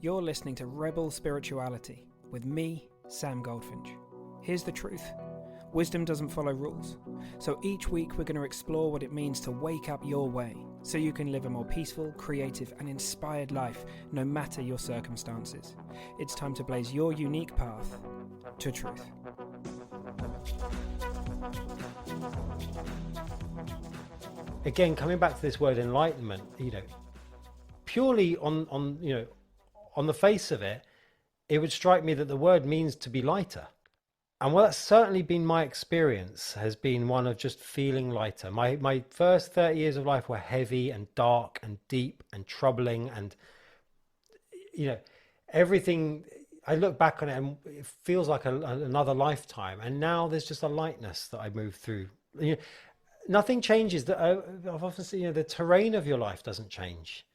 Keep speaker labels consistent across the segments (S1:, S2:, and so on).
S1: You're listening to Rebel Spirituality with me, Sam Goldfinch. Here's the truth. Wisdom doesn't follow rules. So each week we're going to explore what it means to wake up your way so you can live a more peaceful, creative and inspired life no matter your circumstances. It's time to blaze your unique path to truth.
S2: Again, coming back to this word enlightenment, purely on the face of it, it would strike me that the word means to be lighter. And well, that's certainly been my experience, has been one of just feeling lighter. My first 30 years of life were heavy and dark and deep and troubling, and everything. I look back on it and it feels like another lifetime. And now there's just a lightness that I move through. Nothing changes. I've often seen, the terrain of your life doesn't change,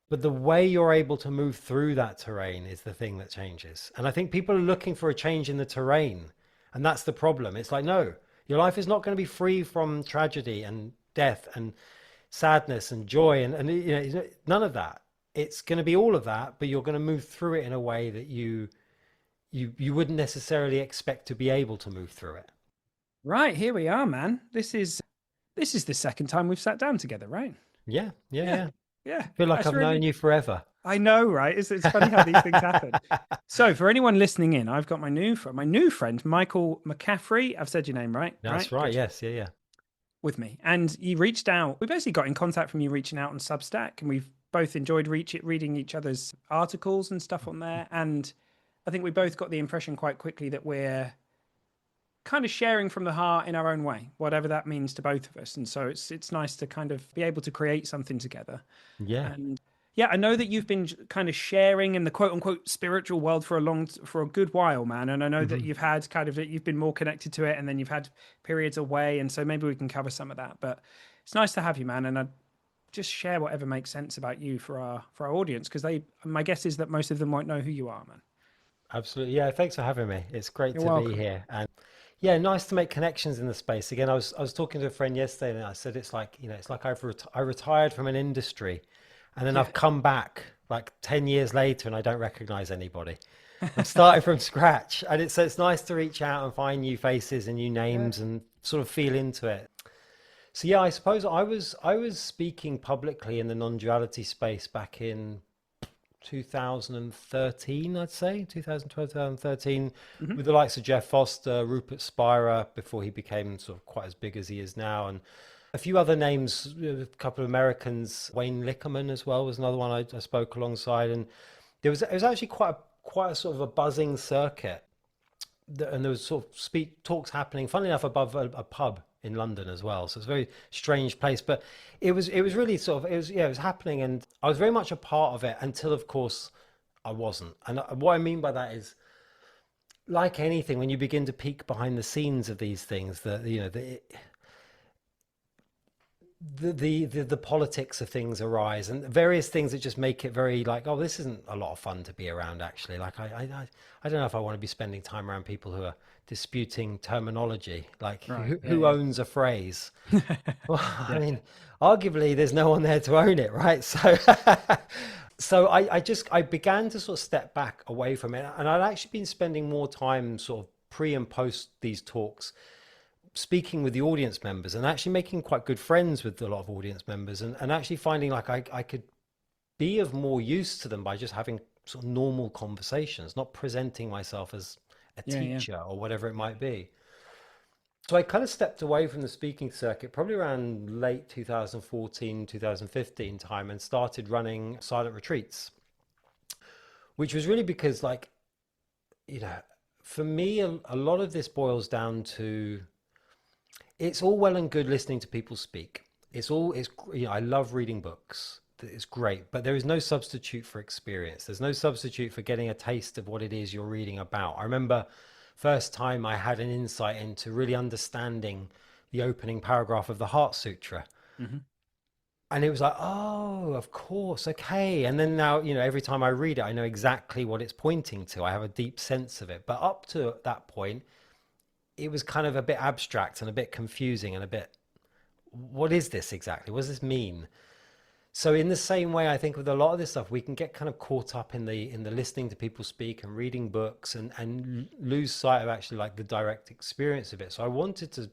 S2: but the way you're able to move through that terrain is the thing that changes. And I think people are looking for a change in the terrain. And that's the problem. It's like, no, your life is not going to be free from tragedy and death and sadness and joy and none of that. It's going to be all of that, but you're going to move through it in a way that you wouldn't necessarily expect to be able to move through it.
S1: Right, here we are, man. This is the second time we've sat down together, right?
S2: Yeah.
S1: Yeah.
S2: I feel like I've known you forever.
S1: I know, right? It's funny how these things happen. So for anyone listening in, I've got my new friend, Michael McCaffrey. I've said your name right?
S2: That's right. Yes. Yeah.
S1: With me. And you reached out. We basically got in contact from you reaching out on Substack, and we've both enjoyed reading each other's articles and stuff on there. And I think we both got the impression quite quickly that we're kind of sharing from the heart in our own way, whatever that means to both of us. And so it's nice to kind of be able to create something together.
S2: Yeah.
S1: And yeah, I know that you've been kind of sharing in the quote unquote spiritual world for a good while, man. And I know that you've had you've been more connected to it, and then you've had periods away. And so maybe we can cover some of that, but it's nice to have you, man. And I just share whatever makes sense about you for our audience. Cause my guess is that most of them won't know who you are, man.
S2: Absolutely. Yeah. Thanks for having me. It's great
S1: You're
S2: to
S1: welcome.
S2: be here. And yeah, nice to make connections in the space. Again, I was talking to a friend yesterday, and I said, it's like I retired from an industry, and then I've come back like 10 years later and I don't recognize anybody. I'm starting from scratch. And it's nice to reach out and find new faces and new names and sort of feel into it. So yeah, I suppose I was speaking publicly in the non-duality space back in 2013, I'd say 2012, 2013, with the likes of Jeff Foster, Rupert Spira, before he became sort of quite as big as he is now, and a few other names, a couple of Americans. Wayne Lickerman as well was another one I spoke alongside, and it was actually quite a sort of a buzzing circuit, and there was sort of talks happening, funnily enough, above a pub in London as well. So it's a very strange place, but it was really sort of, it was happening, and I was very much a part of it until, of course, I wasn't. And what I mean by that is, like anything, when you begin to peek behind the scenes of these things, the politics of things arise, and various things that just make it very like, oh, this isn't a lot of fun to be around, actually. Like I don't know if I want to be spending time around people who are disputing terminology, like who owns a phrase. Well, I mean, arguably there's no one there to own it, right? So I began to sort of step back away from it, and I'd actually been spending more time sort of pre and post these talks speaking with the audience members, and actually making quite good friends with a lot of audience members, and actually finding like I could be of more use to them by just having sort of normal conversations, not presenting myself as a teacher or whatever it might be. So I kind of stepped away from the speaking circuit probably around late 2014, 2015 time, and started running silent retreats, which was really because, like, for me, a lot of this boils down to, it's all well and good listening to people speak. I love reading books. It's great, but there is no substitute for experience. There's no substitute for getting a taste of what it is you're reading about. I remember first time I had an insight into really understanding the opening paragraph of the Heart Sutra. And it was like, oh, of course. Okay. And then now, every time I read it, I know exactly what it's pointing to. I have a deep sense of it. But up to that point, it was kind of a bit abstract and a bit confusing and a bit, what is this exactly? What does this mean? So in the same way, I think with a lot of this stuff, we can get kind of caught up in the listening to people speak and reading books, and lose sight of actually like the direct experience of it. So I wanted to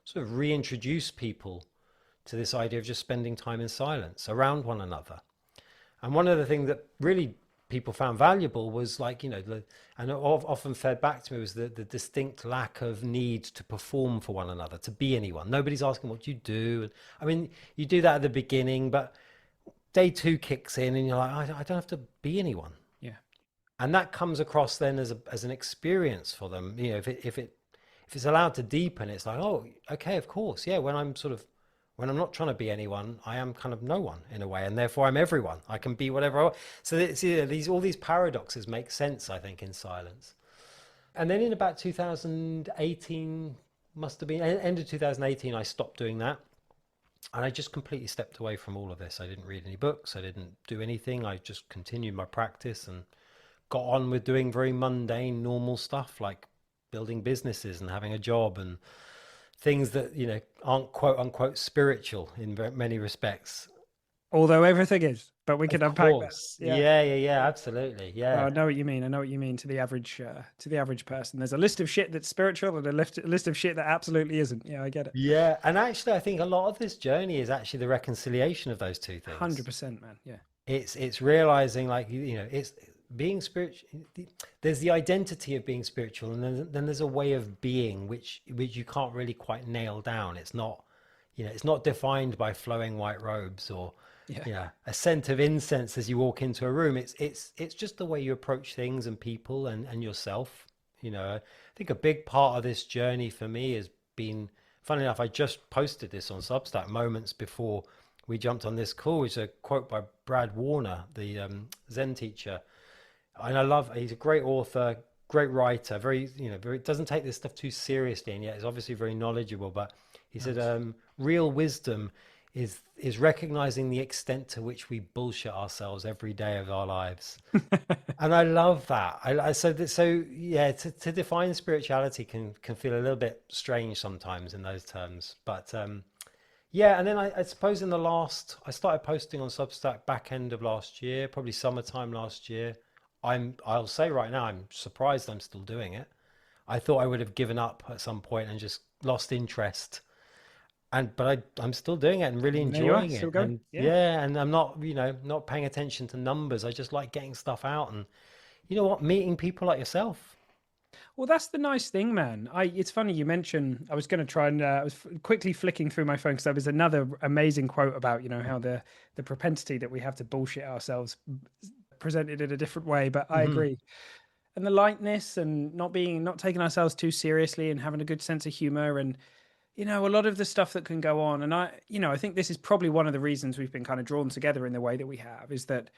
S2: sort of reintroduce people to this idea of just spending time in silence around one another. And one of the things that really people found valuable was like, and often fed back to me was the distinct lack of need to perform for one another, to be anyone. Nobody's asking what you do. And I mean, you do that at the beginning, but day two kicks in and you're like, I don't have to be anyone.
S1: Yeah.
S2: And that comes across then as an experience for them. If it's allowed to deepen, it's like, oh, okay, of course. Yeah. When I'm not trying to be anyone, I am kind of no one in a way, and therefore I'm everyone. I can be whatever I want. So all these paradoxes make sense, I think, in silence. And then in about 2018, must have been end of 2018, I stopped doing that. And I just completely stepped away from all of this. I didn't read any books. I didn't do anything. I just continued my practice and got on with doing very mundane, normal stuff like building businesses and having a job and things that, aren't quote unquote spiritual in many respects.
S1: Although everything is, but we can unpack that.
S2: Yeah, absolutely. Yeah.
S1: I know what you mean. I know what you mean to the average person. There's a list of shit that's spiritual and a list of shit that absolutely isn't. Yeah, I get it.
S2: Yeah. And actually, I think a lot of this journey is actually the reconciliation of those two things.
S1: 100%, man. Yeah.
S2: It's realizing like, it's being spiritual. There's the identity of being spiritual, and then there's a way of being which you can't really quite nail down. It's not, it's not defined by flowing white robes or a scent of incense as you walk into a room. It's just the way you approach things and people and yourself. I think a big part of this journey for me has been, funny enough, I just posted this on Substack moments before we jumped on this call. It's a quote by Brad Warner, the Zen teacher. And he's a great author, great writer, very doesn't take this stuff too seriously, and yet is obviously very knowledgeable. But he said, real wisdom is recognizing the extent to which we bullshit ourselves every day of our lives. And I love that. To define spirituality can feel a little bit strange sometimes in those terms. But and then I suppose I started posting on Substack back end of last year, probably summertime last year. I'll say right now, I'm surprised I'm still doing it. I thought I would have given up at some point and just lost interest. But I'm still doing it and really enjoying it. And, and I'm not, not paying attention to numbers. I just like getting stuff out and, meeting people like yourself.
S1: Well, that's the nice thing, man. It's funny you mentioned, I was going to try and I was quickly flicking through my phone because there was another amazing quote about, how the propensity that we have to bullshit ourselves presented in a different way, but I agree. And the lightness and not taking ourselves too seriously and having a good sense of humor and, a lot of the stuff that can go on. And I think this is probably one of the reasons we've been kind of drawn together in the way that we have, is that,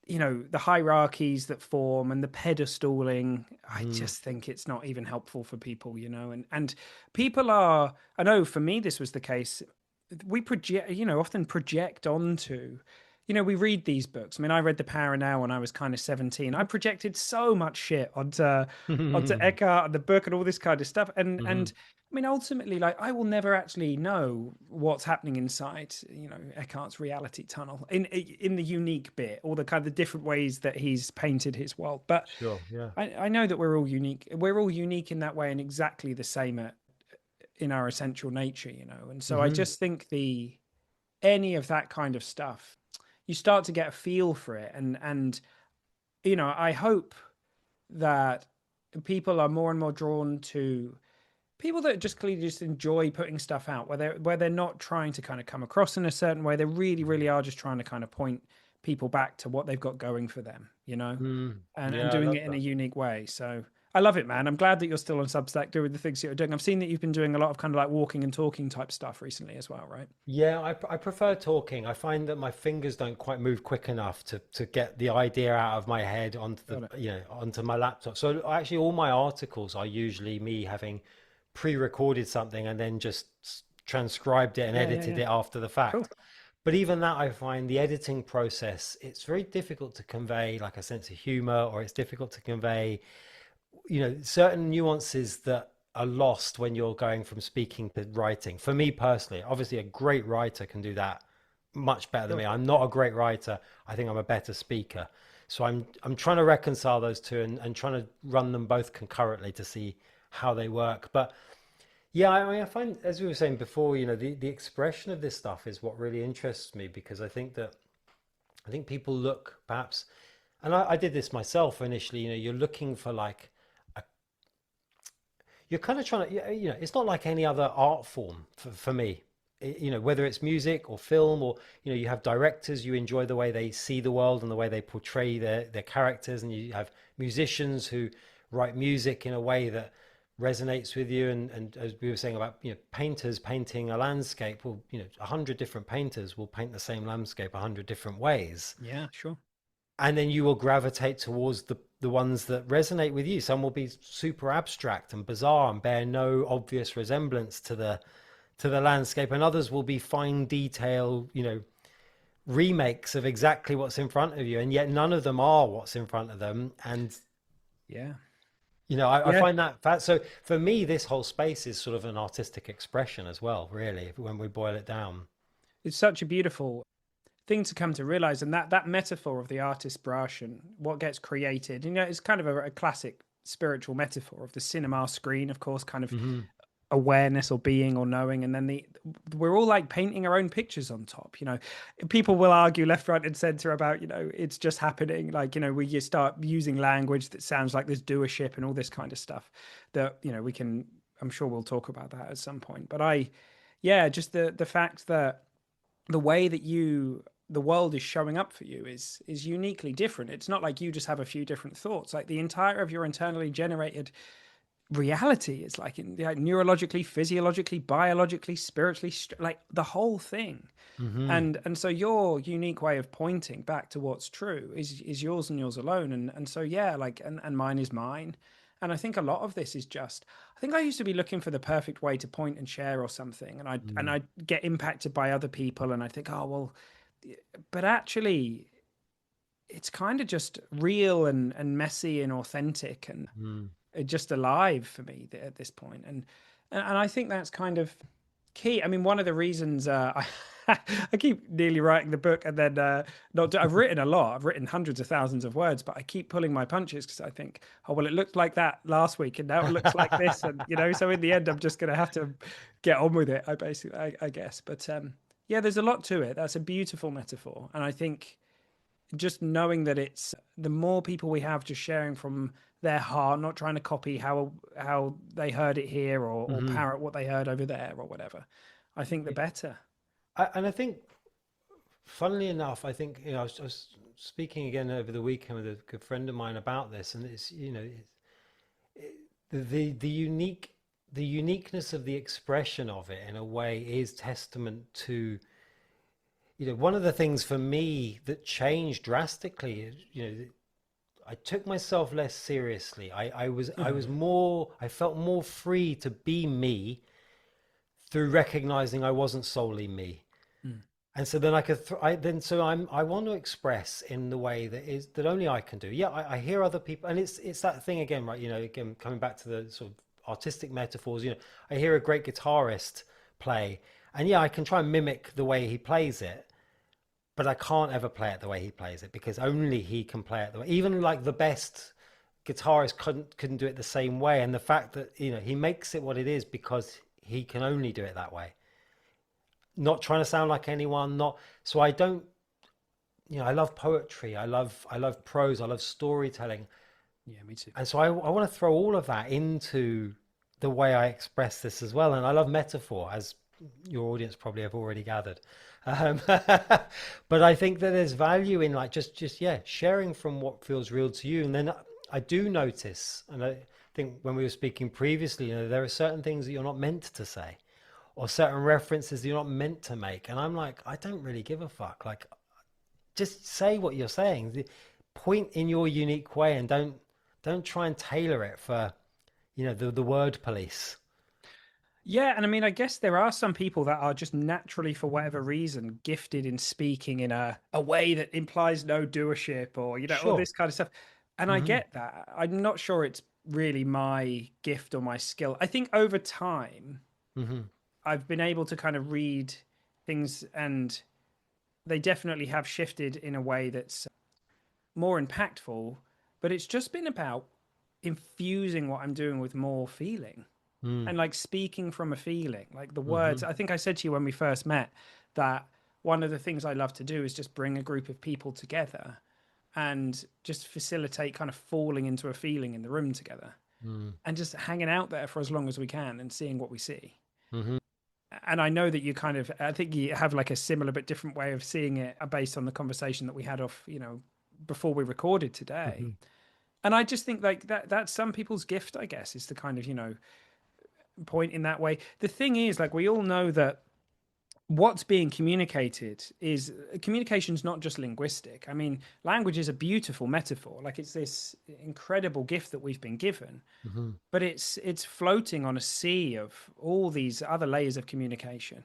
S1: the hierarchies that form and the pedestaling, I just think it's not even helpful for people, and people are, I know for me, this was the case. We project, often project onto, we read these books. I mean, I read The Power of Now when I was kind of 17. I projected so much shit onto Eckhart and the book and all this kind of stuff. And I mean, ultimately, like, I will never actually know what's happening inside, Eckhart's reality tunnel in the unique bit, or the kind of the different ways that he's painted his world. But
S2: sure, yeah.
S1: I know that we're all unique. We're all unique in that way and exactly the same in our essential nature, And so I just think any of that kind of stuff, you start to get a feel for it. And I hope that people are more and more drawn to people that just clearly just enjoy putting stuff out, where they're not trying to kind of come across in a certain way. They really, really are just trying to kind of point people back to what they've got going for them, and doing it in a unique way. So I love it, man. I'm glad that you're still on Substack doing the things that you're doing. I've seen that you've been doing a lot of kind of like walking and talking type stuff recently as well, right?
S2: Yeah, I prefer talking. I find that my fingers don't quite move quick enough to get the idea out of my head onto my laptop. So actually all my articles are usually me having pre-recorded something and then just transcribed it and edited it after the fact. Cool. But even that, I find the editing process, it's very difficult to convey like a sense of humor, or it's difficult to convey certain nuances that are lost when you're going from speaking to writing. For me personally, obviously a great writer can do that much better than
S1: Sure.
S2: me. I'm not a great writer. I think I'm a better speaker. So I'm trying to reconcile those two, and trying to run them both concurrently to see how they work. But yeah, I mean, I find, as we were saying before, the expression of this stuff is what really interests me, because I think people look perhaps, and I did this myself initially, you're looking for like, you're kind of trying to, it's not like any other art form for me. Whether it's music or film, or, you have directors, you enjoy the way they see the world and the way they portray their characters. And you have musicians who write music in a way that resonates with you. And as we were saying about, painters painting a landscape, well, 100 different painters will paint the same landscape 100 different ways.
S1: Yeah, sure.
S2: And then you will gravitate towards the ones that resonate with you. Some will be super abstract and bizarre and bear no obvious resemblance to the landscape, and others will be fine detail, remakes of exactly what's in front of you, and yet none of them are what's in front of them. And
S1: Yeah.
S2: I
S1: Yeah.
S2: find that so for me, this whole space is sort of an artistic expression as well, really, when we boil it down.
S1: It's such a beautiful thing to come to realize, and that metaphor of the artist's brush and what gets created, it's kind of a classic spiritual metaphor of the cinema screen, of course, kind of
S2: Hmm.
S1: awareness or being or knowing, and then we're all like painting our own pictures on top. People will argue left, right, and center about it's just happening, like we you start using language that sounds like there's doership and all this kind of stuff that we can, I'm sure we'll talk about that at some point. But yeah, just the fact that the way that the world is showing up for you is uniquely different. It's not like you just have a few different thoughts. Like the entire of your internally generated reality is like neurologically, physiologically, biologically, spiritually, like the whole thing.
S2: Hmm.
S1: And so your unique way of pointing back to what's true is yours and yours alone. And so yeah, like and mine is mine. And I think a lot of this is just, I think I used to be looking for the perfect way to point and share or something, and I get impacted by other people, and I think, oh well, but actually it's kind of just real and messy and authentic and
S2: Hmm.
S1: just alive for me at this point. And I think that's kind of key. I mean, one of the reasons I keep nearly writing the book and then not. I've written a lot. I've written hundreds of thousands of words, but I keep pulling my punches because I think, oh well, it looked like that last week, and now it looks like this, and so in the end, I'm just going to have to get on with it. I guess. But yeah, there's a lot to it. That's a beautiful metaphor, and I think just knowing that it's the more people we have just sharing from their heart, not trying to copy how they heard it here or
S2: Hmm.
S1: parrot what they heard over there or whatever, I think the better.
S2: And I think, funnily enough, I think, I was speaking again over the weekend with a good friend of mine about this, and it's, the uniqueness of the expression of it in a way is testament to, one of the things for me that changed drastically is, I took myself less seriously. I felt more free to be me through recognizing I wasn't solely me.
S1: Mm.
S2: And so then I want to express in the way that only I can do. Yeah, I hear other people, and it's that thing again, right? Again, coming back to the sort of artistic metaphors, I hear a great guitarist play, and yeah, I can try and mimic the way he plays it, but I can't ever play it the way he plays it, because only he can play it the way. Even like the best guitarist couldn't do it the same way. And the fact that he makes it what it is because he can only do it that way. Not trying to sound like anyone, not so I don't. I love poetry. I love prose. I love storytelling,
S1: Yeah, me too.
S2: and so I want to throw all of that into the way I express this as well. And I love metaphor, as your audience probably have already gathered. But I think that there's value in like just yeah, sharing from what feels real to you. And then I do notice, and I think when we were speaking previously, there are certain things that you're not meant to say, or certain references that you're not meant to make. And I'm like, I don't really give a fuck. Like, just say what you're saying. Point in your unique way, and don't try and tailor it for the word police.
S1: Yeah, and I mean, I guess there are some people that are just naturally, for whatever reason, gifted in speaking in a way that implies no doership or, all
S2: Sure.
S1: this kind of stuff. And I
S2: Hmm.
S1: get that. I'm not sure it's really my gift or my skill. I think over time,
S2: Hmm.
S1: I've been able to kind of read things and they definitely have shifted in a way that's more impactful, but it's just been about infusing what I'm doing with more feeling
S2: Mm.
S1: and like speaking from a feeling. Like the
S2: Hmm.
S1: words, I think I said to you when we first met that one of the things I love to do is just bring a group of people together and just facilitate kind of falling into a feeling in the room together
S2: Mm.
S1: and just hanging out there for as long as we can and seeing what we see.
S2: Hmm.
S1: And I know that you kind of, I think you have like a similar but different way of seeing it based on the conversation that we had off, before we recorded
S2: Hmm.
S1: today. And I just think like that's some people's gift, I guess, is to kind of, point in that way. The thing is, like, we all know that what's being communicated is communication's not just linguistic. I mean, language is a beautiful metaphor. Like, it's this incredible gift that we've been given,
S2: Hmm.
S1: but it's floating on a sea of all these other layers of communication.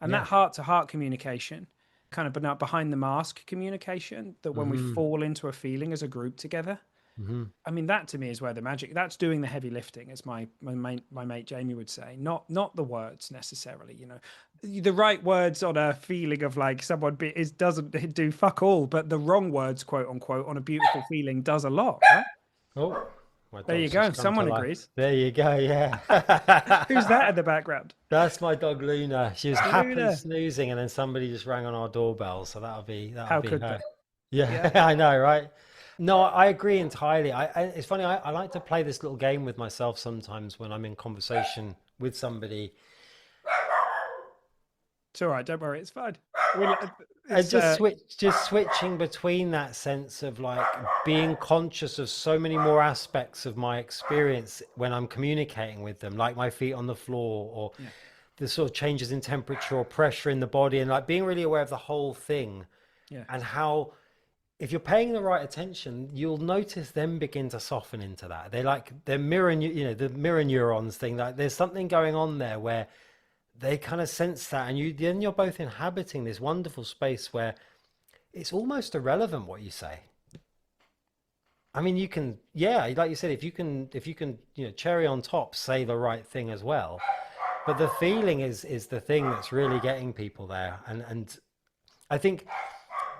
S1: And that
S2: Yeah.
S1: heart to heart communication, kind of behind the mask communication, that when we
S2: Hmm.
S1: fall into a feeling as a group together,
S2: Hmm.
S1: I mean, that to me is where the magic. That's doing the heavy lifting, as my mate Jamie would say. Not the words necessarily. The right words on a feeling of like someone doesn't do fuck all, but the wrong words, quote unquote, on a beautiful feeling does a lot, right?
S2: Oh, my
S1: There you
S2: dog's
S1: go.
S2: just come to
S1: Someone
S2: life.
S1: agrees.
S2: There you go. Yeah.
S1: Who's that in the background?
S2: That's my dog Luna. She was happily
S1: Luna.
S2: snoozing, and then somebody just rang on our doorbell. So that'll
S1: How
S2: be
S1: could they?
S2: her. Yeah,
S1: Yeah.
S2: I know, right? No, I agree entirely. It's funny. I like to play this little game with myself sometimes when I'm in conversation with somebody,
S1: It's all right. Don't worry. It's fine.
S2: and
S1: It's
S2: just switching between that sense of like being conscious of so many more aspects of my experience when I'm communicating with them, like my feet on the floor, or
S1: yeah,
S2: the sort of changes in temperature or pressure in the body, and like being really aware of the whole thing,
S1: yeah,
S2: and how if you're paying the right attention, you'll notice them begin to soften into that. They're the mirror neurons thing. Like there's something going on there where they kind of sense that, and then you're both inhabiting this wonderful space where it's almost irrelevant what you say. I mean, you can, yeah, like you said, if you can, cherry on top, say the right thing as well. But the feeling is the thing that's really getting people there, and I think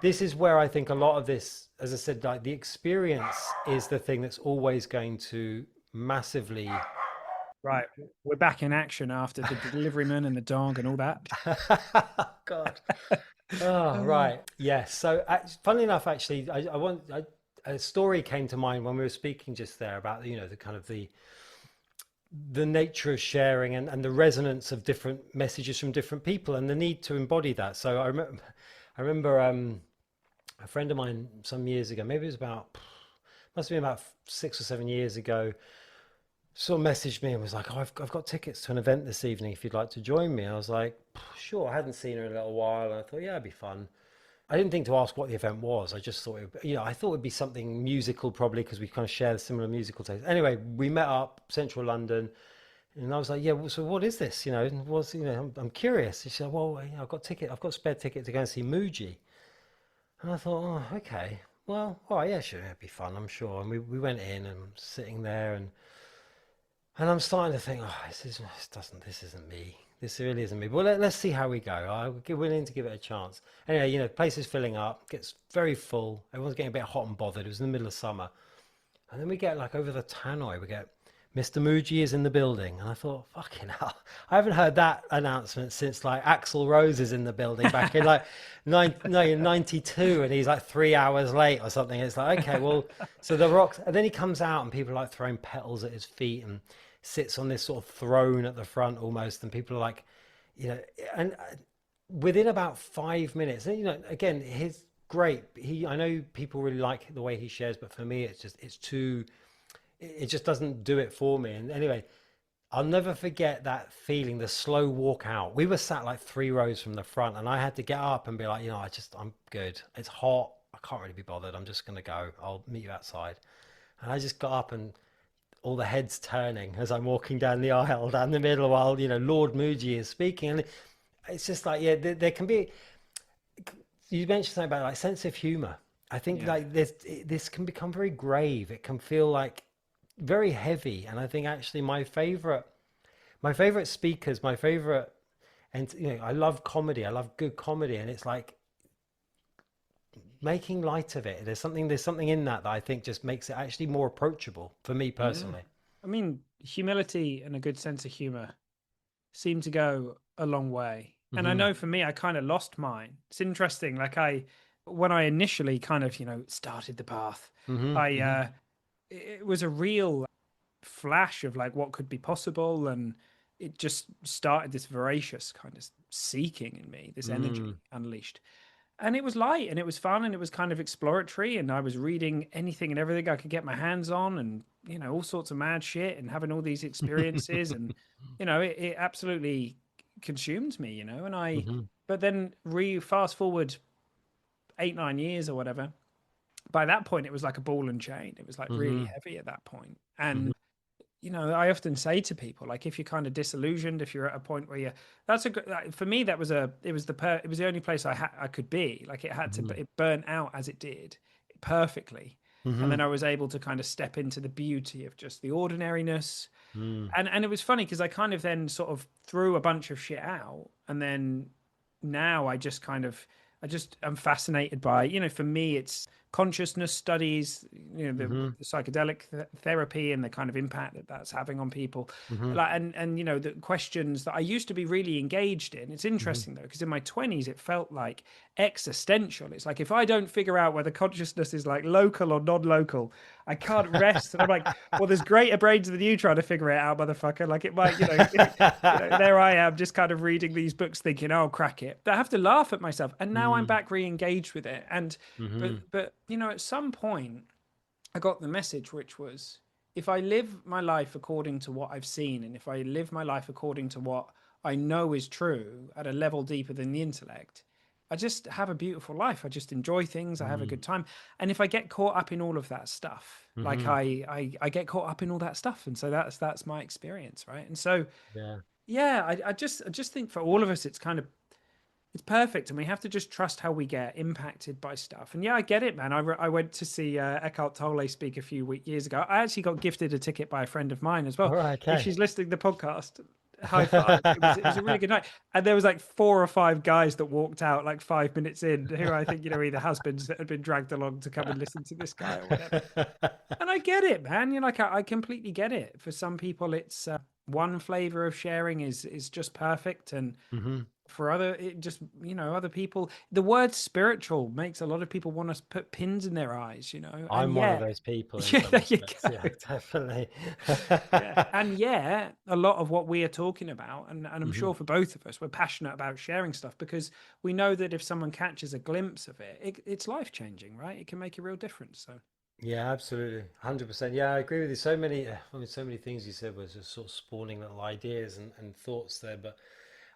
S2: this is where I think a lot of this, as I said, like the experience is the thing that's always going to massively.
S1: right. We're back in action after the deliveryman and the dog and all that.
S2: God. Oh, right. Yes. So, funnily enough, actually, a story came to mind when we were speaking just there about, the kind of the nature of sharing and the resonance of different messages from different people and the need to embody that. So I remember a friend of mine some years ago, maybe it was must have been about 6 or 7 years ago, sort of messaged me and was like, "Oh, I've got tickets to an event this evening if you'd like to join me." I was like, "Sure." I hadn't seen her in a little while, and I thought, yeah, it'd be fun. I didn't think to ask what the event was. I just thought, I thought it'd be something musical probably because we kind of share similar musical tastes. Anyway, we met up, Central London, and I was like, "Yeah, well, so what is this? And I'm curious." She said, "Well, I've got a spare ticket to go and see Muji." And I thought, "Oh, okay. Well, all right, yeah, sure, it'd be fun, I'm sure." And we went in and sitting there, and I'm starting to think, "Oh, this isn't me. This really isn't me." Well, let's see how we go. I'm willing to give it a chance. Anyway, place is filling up, gets very full. Everyone's getting a bit hot and bothered. It was in the middle of summer. And then we get like over the tannoy, we get Mr. Muji is in the building. And I thought, fucking hell, I haven't heard that announcement since like Axl Rose is in the building back in like 92, and he's like 3 hours late or something. It's like, okay, well, so the rocks, and then he comes out and people are like throwing petals at his feet and sits on this sort of throne at the front almost. And people are like, and within about 5 minutes, and again, his great. I know people really like the way he shares, but for me, it just doesn't do it for me. And anyway, I'll never forget that feeling, the slow walk out. We were sat like 3 rows from the front, and I had to get up and be like, I'm good. It's hot. I can't really be bothered. I'm just going to go. I'll meet you outside. And I just got up, and all the heads turning as I'm walking down the aisle, down the middle, while, Lord Muji is speaking. And it's just like, yeah, there can be, you mentioned something about like sense of humor. I think
S1: Yeah.
S2: like this can become very grave. It can feel like very heavy. And I think actually my favorite speakers, and I love comedy. I love good comedy. And it's like making light of it. There's something in that I think just makes it actually more approachable for me
S1: Yeah.
S2: personally.
S1: I mean, humility and a good sense of humor seem to go a long way. And I
S2: Hmm.
S1: know for me, I kind of lost mine. It's interesting. When I initially kind of, started the path,
S2: Hmm.
S1: I,
S2: Hmm.
S1: it was a real flash of like what could be possible. And it just started this voracious kind of seeking in me, this energy
S2: Mm.
S1: unleashed. And it was light and it was fun and it was kind of exploratory. And I was reading anything and everything I could get my hands on and, all sorts of mad shit and having all these experiences. And, it absolutely consumed me,
S2: Hmm.
S1: but then fast forward 8, 9 years or whatever. By that point, it was like a ball and chain. It was like really
S2: Hmm.
S1: heavy at that point.
S2: Hmm.
S1: And I often say to people, like, if you're kind of disillusioned, if you're at a point where that's a good, for me, it was the only place I could be. Like, it burnt out as it did perfectly. And then
S2: Hmm.
S1: I was able to kind of step into the beauty of just the ordinariness.
S2: Hmm.
S1: And it was funny because I kind of then sort of threw a bunch of shit out. And then now I'm fascinated by, for me, it's consciousness studies,
S2: Hmm.
S1: the psychedelic therapy and the kind of impact that that's having on people.
S2: Hmm.
S1: Like, and the questions that I used to be really engaged in. It's
S2: Hmm.
S1: interesting though, because in my 20s, it felt like existential. It's like, if I don't figure out whether consciousness is like local or non-local, I can't rest. And I'm like, well, there's greater brains than you trying to figure it out, motherfucker. Like, it might, there I am just kind of reading these books thinking, oh, crack it. But I have to laugh at myself. And now I'm back re-engaged with it. And,
S2: Hmm.
S1: but, at some point I got the message, which was, if I live my life according to what I've seen, and if I live my life according to what I know is true at a level deeper than the intellect, I just have a beautiful life. I just enjoy things. I have a good time. And if I get caught up in all of that stuff, like
S2: Hmm.
S1: I get caught up in all that stuff. And so that's my experience. Right. And so,
S2: Yeah.
S1: yeah, I just think for all of us, it's perfect, and we have to just trust how we get impacted by stuff. And yeah, I get it, man. I went to see Eckhart Tolle speak a few years ago. I actually got gifted a ticket by a friend of mine as
S2: All
S1: well.
S2: right.
S1: If
S2: Okay.
S1: she's listening to the podcast, high five. It was a really good night, and there was like 4 or 5 guys that walked out like 5 minutes in, who I think either husbands that had been dragged along to come and listen to this guy or whatever. And I get it, man. I completely get it. For some people, it's one flavor of sharing is just perfect, and
S2: Hmm.
S1: for other it just other people, the word spiritual makes a lot of people want to put pins in their eyes, and
S2: I'm one of
S1: yet,
S2: those people in
S1: yeah,
S2: some
S1: there you
S2: respects.
S1: go.
S2: Yeah, definitely.
S1: Yeah, and yeah, a lot of what we are talking about, and I'm
S2: Hmm.
S1: sure for both of us, we're passionate about sharing stuff because we know that if someone catches a glimpse of it's life changing, right? It can make a real difference. So
S2: Yeah, absolutely. 100%. Yeah, I agree with you. So many, I mean, so many things you said was just sort of spawning little ideas and thoughts there. But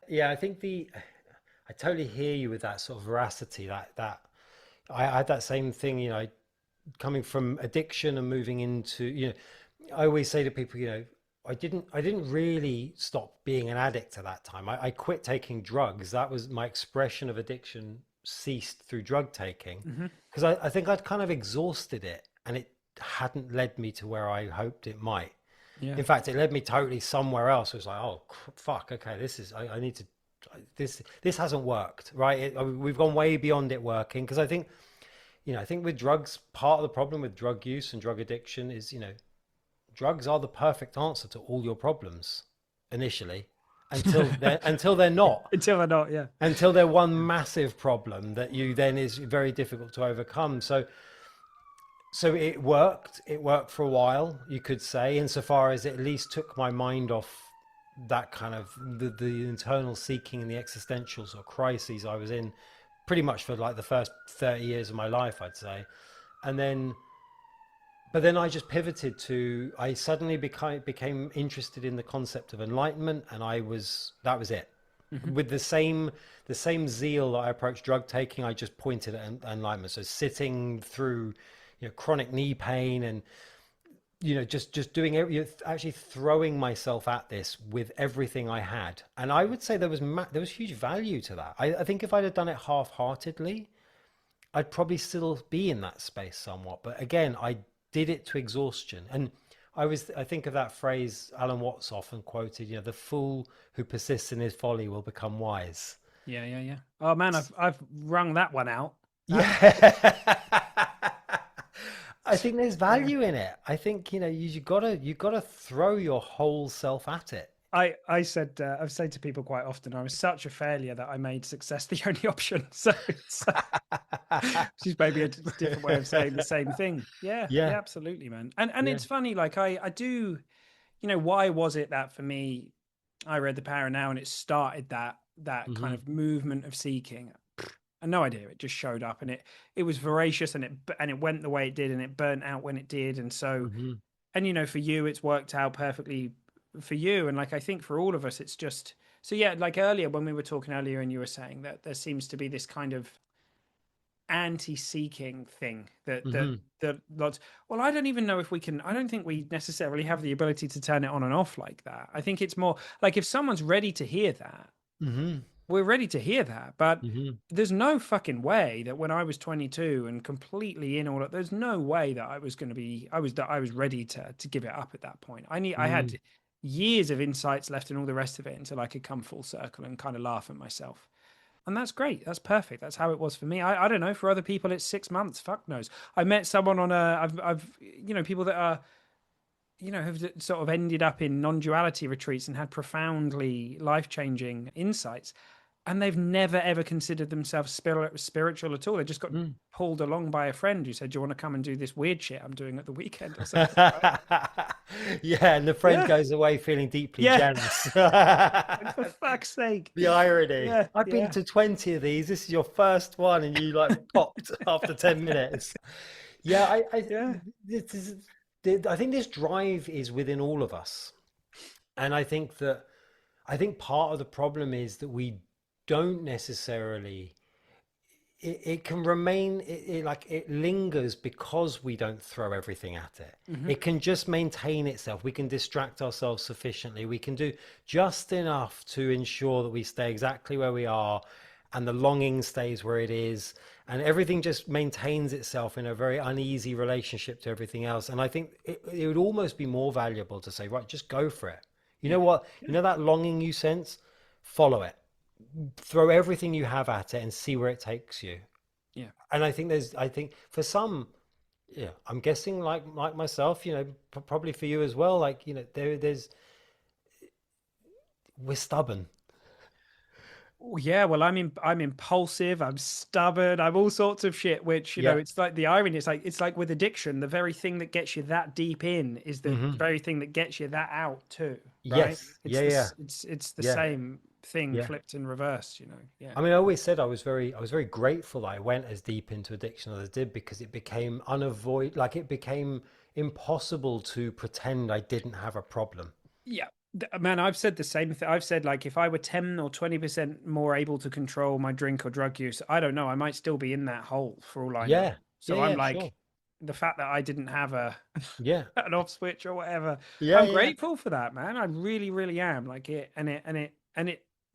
S2: yeah, I think I totally hear you with that sort of veracity, that I had that same thing, coming from addiction and moving into, I always say to people, I didn't really stop being an addict at that time. I quit taking drugs. That was my expression of addiction ceased through drug taking
S1: hmm
S2: because I think I'd kind of exhausted it and it hadn't led me to where I hoped it might.
S1: yeah.
S2: In fact, it led me totally somewhere else. It was like, oh, fuck, okay, I need to, this hasn't worked, right? We've gone way beyond it working because I think with drugs, part of the problem with drug use and drug addiction is, drugs are the perfect answer to all your problems initially until they're not,
S1: Until they're not, yeah.
S2: until they're one massive problem that you then is very difficult to overcome. So it worked for a while, you could say, insofar as it at least took my mind off that kind of the internal seeking and the existential sort of crises I was in pretty much for like the first 30 years of my life, I'd say. And then but then I just pivoted to, I suddenly became interested in the concept of enlightenment, and that was it.
S1: hmm
S2: With the same zeal that I approached drug taking, I just pointed at enlightenment. So sitting through, chronic knee pain and, just doing actually throwing myself at this with everything I had. And I would say there was huge value to that. I think if I'd have done it half-heartedly, I'd probably still be in that space somewhat. But again, I did it to exhaustion. And I think of that phrase Alan Watts often quoted, the fool who persists in his folly will become wise.
S1: Yeah, yeah, yeah. Oh man, I've wrung that one out.
S2: Yeah. I think there's
S1: Yeah.
S2: value in it. I think, you gotta throw your whole self at it.
S1: I said I've said to people quite often I was such a failure that I made success the only option. So it's which is maybe a different way of saying the same thing. Yeah,
S2: Yeah,
S1: yeah, absolutely, man. And
S2: yeah.
S1: it's funny, like I do, why was it that for me, I read The Power Now and it started that kind
S2: Hmm.
S1: of movement of seeking. I had no idea. It just showed up and it was voracious and it went the way it did and it burnt out when it did. And so
S2: Hmm.
S1: and for you it's worked out perfectly for you, and like I think for all of us it's just so yeah, like earlier when we were talking earlier and you were saying that there seems to be this kind of anti-seeking thing
S2: Hmm.
S1: that lots, well, I don't even know if we can, I don't think we necessarily have the ability to turn it on and off like that. I think it's more like if someone's ready to hear that,
S2: Hmm.
S1: we're ready to hear that. But
S2: Hmm.
S1: there's no fucking way that when I was 22 and completely in all of, there's no way that I was going to be, I was ready to give it up at that point. I had
S2: Hmm.
S1: years of insights left and all the rest of it until I could come full circle and kind of laugh at myself. And that's great. That's perfect. That's how it was for me. I don't know. For other people, it's 6 months. Fuck knows. I met someone on a. I've people that are have sort of ended up in non-duality retreats and had profoundly life-changing insights, and they've never ever considered themselves spiritual at all. They just got
S2: Hmm.
S1: pulled along by a friend who said, "Do you want to come and do this weird shit I'm doing at the weekend or something?" Right?
S2: Yeah, and the friend
S1: Yeah,
S2: goes away feeling deeply
S1: yeah.
S2: jealous.
S1: Like, for fuck's sake.
S2: The irony.
S1: Yeah,
S2: I've been
S1: yeah,
S2: to 20 of these. This is your first one, and you like popped after 10 minutes. Yeah,
S1: yeah.
S2: this is, I think this drive is within all of us. And I think part of the problem is that we don't necessarily, it can remain, it lingers because we don't throw everything at it.
S1: Hmm.
S2: It can just maintain itself. We can distract ourselves sufficiently. We can do just enough to ensure that we stay exactly where we are and the longing stays where it is, and everything just maintains itself in a very uneasy relationship to everything else. And I think it would almost be more valuable to say, right, just go for it. You know
S1: Yeah,
S2: what? You
S1: yeah,
S2: know that longing you sense? Follow it. Throw everything you have at it and see where it takes you.
S1: yeah.
S2: And I think for some, yeah, I'm guessing like myself, probably for you as well, like, we're stubborn.
S1: Oh, yeah, well, I'm impulsive, I'm stubborn, I'm all sorts of shit. Which
S2: Yeah.
S1: it's like the irony. It's like with addiction, the very thing that gets you that deep in is the
S2: Hmm.
S1: very thing that gets you that out too, right?
S2: Yes.
S1: It's
S2: Yeah. Yeah.
S1: this, it's the
S2: Yeah.
S1: same thing
S2: Yeah.
S1: flipped and reversed. Yeah,
S2: I mean, I always said I was very grateful that I went as deep into addiction as I did, because it became like it became impossible to pretend I didn't have a problem.
S1: yeah. Man, I've said the same thing. I've said like if I were 10 or 20% more able to control my drink or drug use, I don't know, I might still be in that hole for all I know.
S2: Yeah. Yeah.
S1: So I'm
S2: Yeah.
S1: like,
S2: Sure.
S1: the fact that I didn't have a
S2: Yeah.
S1: an off switch or whatever.
S2: Yeah.
S1: I'm
S2: Yeah.
S1: grateful for that, man. I really, really am. Like it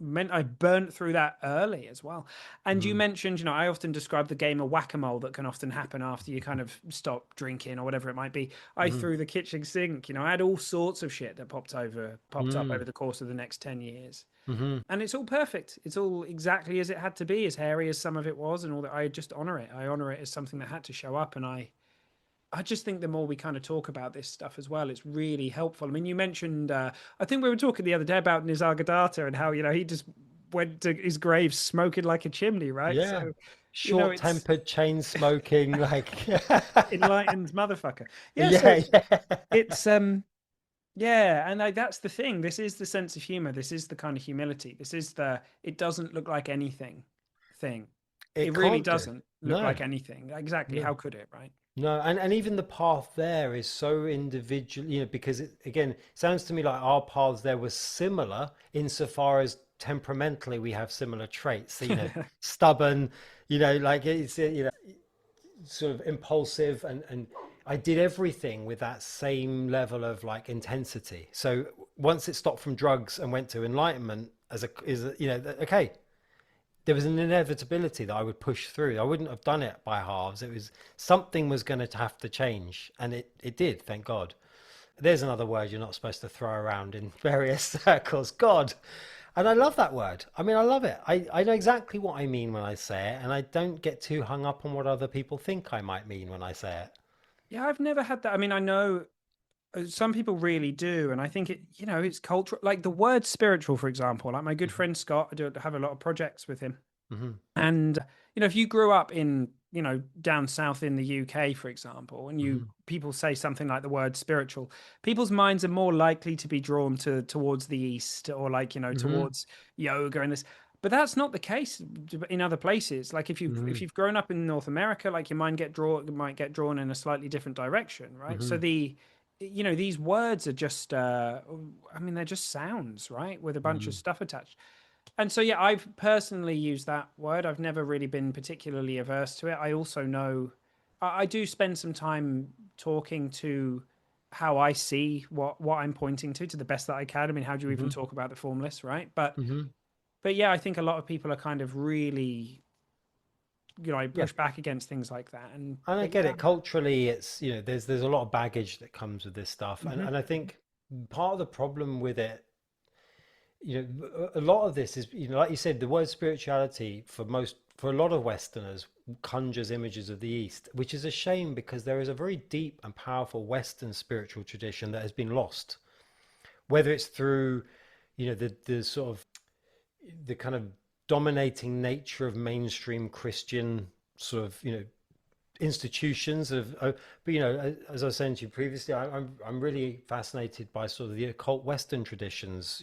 S1: meant I burnt through that early as well. And you
S2: Mm.
S1: mentioned, I often describe the game of whack-a-mole that can often happen after you kind of stop drinking or whatever it might be. I
S2: Mm.
S1: threw the kitchen sink, I had all sorts of shit that popped up over
S2: Mm.
S1: the course of the next 10 years.
S2: Hmm.
S1: And it's all perfect. It's all exactly as it had to be, as hairy as some of it was, and all that. I just honor it. I honor it as something that had to show up, and I just think the more we kind of talk about this stuff as well, it's really helpful. I mean, you mentioned, I think we were talking the other day about Nisargadatta and how, he just went to his grave smoking like a chimney, right?
S2: Yeah.
S1: So, it's
S2: Short-tempered, chain smoking, like
S1: enlightened motherfucker. Yeah. So
S2: yeah, yeah.
S1: yeah. And like, that's the thing. This is the sense of humor. This is the kind of humility. This is it doesn't look like anything thing.
S2: It
S1: It really
S2: can't do.
S1: doesn't look
S2: No,
S1: like anything. Exactly.
S2: no,
S1: How could it, right?
S2: no. And even the path there is so individual, because again, it sounds to me like our paths there were similar insofar as temperamentally we have similar traits. So, stubborn, like it's, sort of impulsive, and I did everything with that same level of like intensity. So once it stopped from drugs and went to enlightenment okay, there was an inevitability that I would push through. I wouldn't have done it by halves. It was something was going to have to change, and it did, thank God. There's another word you're not supposed to throw around in various circles. God. And I love that word. I mean, I love it. I know exactly what I mean when I say it, and I don't get too hung up on what other people think I might mean when I say it.
S1: Yeah, I've never had that. I mean, I know some people really do, and I think it, it's cultural. Like the word spiritual, for example. Like my good
S2: Hmm.
S1: friend Scott, I do have a lot of projects with him.
S2: Hmm.
S1: And if you grew up in, down south in the UK, for example, and you
S2: Hmm.
S1: people say something like the word spiritual, people's minds are more likely to be drawn towards the east, or like,
S2: Hmm.
S1: towards yoga and this. But that's not the case in other places. Like if
S2: Hmm.
S1: you've grown up in North America, like your mind might get drawn in a slightly different direction, right? So
S2: Hmm.
S1: these words are just I mean, they're just sounds, right? With a bunch of
S2: Hmm.
S1: stuff attached. And so, yeah, I've personally used that word. I've never really been particularly averse to it. I also know I do spend some time talking to how I see what I'm pointing to the best that I can. I mean, how do you even
S2: Hmm.
S1: talk about the formless, right? But
S2: Hmm.
S1: but yeah, I think a lot of people are kind of really, I
S2: Yeah.
S1: push back against things like that. And
S2: And I
S1: but
S2: get
S1: yeah.
S2: it. Culturally, it's, there's a lot of baggage that comes with this stuff. And
S1: Hmm.
S2: and I think part of the problem with it, a lot of this is, like you said, the word spirituality for a lot of Westerners conjures images of the East, which is a shame because there is a very deep and powerful Western spiritual tradition that has been lost, whether it's through, the sort of the kind of dominating nature of mainstream Christian sort of, institutions but as I was saying to you previously, I'm really fascinated by sort of the occult Western traditions,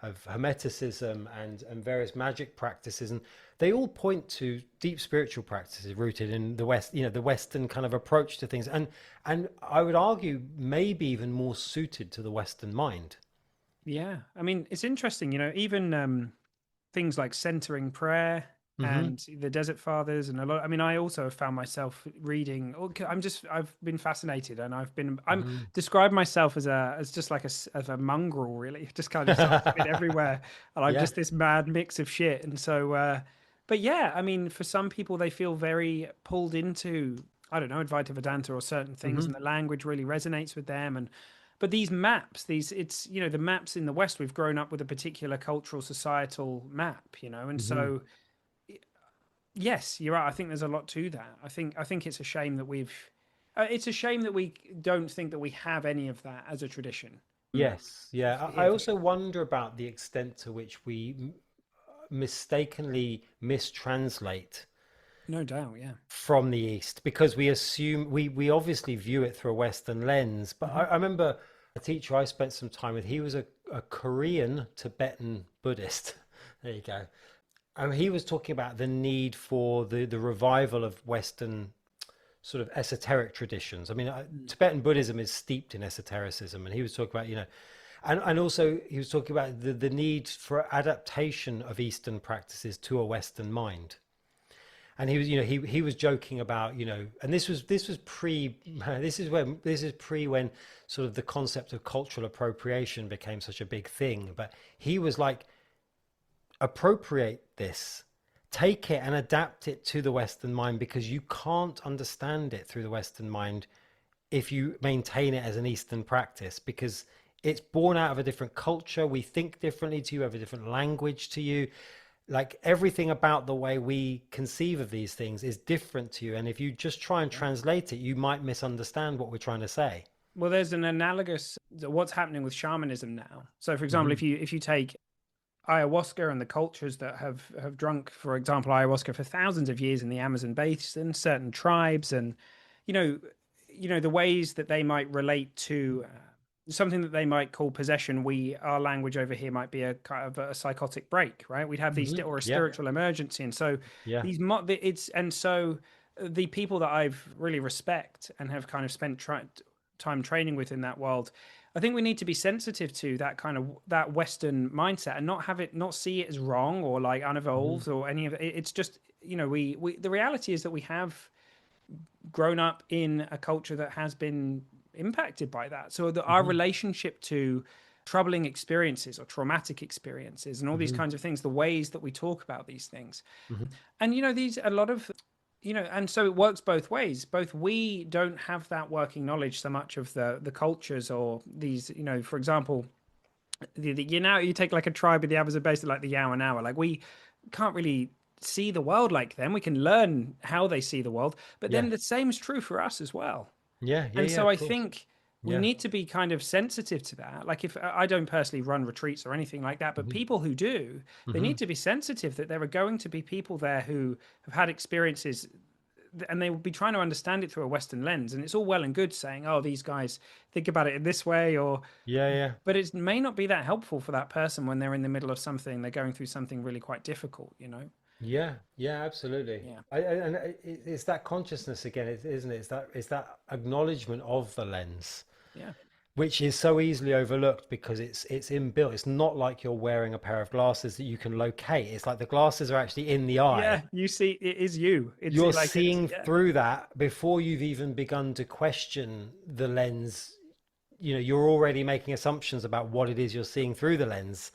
S2: of hermeticism and various magic practices, and they all point to deep spiritual practices rooted in the West, the Western kind of approach to things, and I would argue maybe even more suited to the Western mind.
S1: Yeah, I mean, it's interesting, even things like centering prayer
S2: Hmm.
S1: and the Desert Fathers and a lot. I mean, I also have found myself reading. I've been fascinated, and I'm
S2: Hmm.
S1: describe myself as just like as a mongrel, really, just kind of sort of been everywhere, and I'm
S2: Yeah.
S1: just this mad mix of shit. And so, but yeah, I mean, for some people, they feel very pulled into, I don't know, Advaita Vedanta or certain things, and
S2: Hmm.
S1: the language really resonates with them. And but these maps, it's the maps in the West, we've grown up with a particular cultural societal map, and
S2: Hmm.
S1: so yes, you're right. I think there's a lot to that. I think it's a shame that it's a shame that we don't think that we have any of that as a tradition.
S2: Yes, yeah. I
S1: Here for
S2: also wonder about the extent to which we mistakenly mistranslate
S1: no doubt, yeah.
S2: from the East because we assume we obviously view it through a Western lens. But
S1: Hmm.
S2: I remember a teacher I spent some time with, he was a Korean Tibetan Buddhist. There you go. And he was talking about the need for the revival of Western sort of esoteric traditions. I mean, Tibetan Buddhism is steeped in esotericism, and he was talking about, and also he was talking about the need for adaptation of Eastern practices to a Western mind. And he was, he was joking about, and this was pre, this is pre when sort of the concept of cultural appropriation became such a big thing. But he was like, appropriate this, take it and adapt it to the Western mind because you can't understand it through the Western mind if you maintain it as an Eastern practice because it's born out of a different culture. We think differently to you, have a different language to you. Like everything about the way we conceive of these things is different to you. And if you just try and
S1: Yeah.
S2: translate it, you might misunderstand what we're trying to say.
S1: Well, there's an analogous what's happening with shamanism now. So, for example,
S2: Hmm.
S1: if you take ayahuasca and the cultures that have drunk, for example, ayahuasca for thousands of years in the Amazon basin, certain tribes, and you know, the ways that they might relate to something that they might call possession. Our language over here might be a kind of a psychotic break, right? We'd have these
S2: Hmm.
S1: or a
S2: Yeah.
S1: spiritual emergency, and so
S2: Yeah.
S1: it's and so the people that I've really respect and have kind of spent time training with in that world, I think we need to be sensitive to that kind of that Western mindset and not see it as wrong or like
S2: Hmm.
S1: unevolved or any of it. It's just, we the reality is that we have grown up in a culture that has been impacted by that. So our
S2: Hmm.
S1: relationship to troubling experiences or traumatic experiences and all these
S2: Hmm.
S1: kinds of things, the ways that we talk about these things,
S2: Hmm.
S1: and these a lot of and so it works both ways. Both we don't have that working knowledge so much of the cultures or these, for example, You take like a tribe of the Amazon basin, like the Yawanawa. Like we can't really see the world like them. We can learn how they see the world, but
S2: Yeah.
S1: then the same is true for us as well.
S2: Yeah. Yeah.
S1: And
S2: Yeah.
S1: so
S2: Of
S1: I
S2: course.
S1: think we
S2: Yeah.
S1: need to be kind of sensitive to that. Like if I don't personally run retreats or anything like that, but
S2: Hmm.
S1: people who do, they
S2: Hmm.
S1: need to be sensitive that there are going to be people there who have had experiences and they will be trying to understand it through a Western lens. And it's all well and good saying, oh, these guys think about it in this way, or,
S2: Yeah. Yeah.
S1: but it may not be that helpful for that person when they're in the middle of something, they're going through something really quite difficult, you know?
S2: Yeah, yeah, absolutely.
S1: Yeah.
S2: And it's that consciousness again, isn't it? It's that acknowledgement of the lens,
S1: Yeah.
S2: which is so easily overlooked because it's inbuilt. It's not like you're wearing a pair of glasses that you can locate. It's like the glasses are actually in the
S1: Yeah.
S2: eye.
S1: You see, it is you. It's
S2: You're
S1: like, it's,
S2: seeing
S1: yeah.
S2: through that before you've even begun to question the lens. You're already making assumptions about what it is you're seeing through the lens.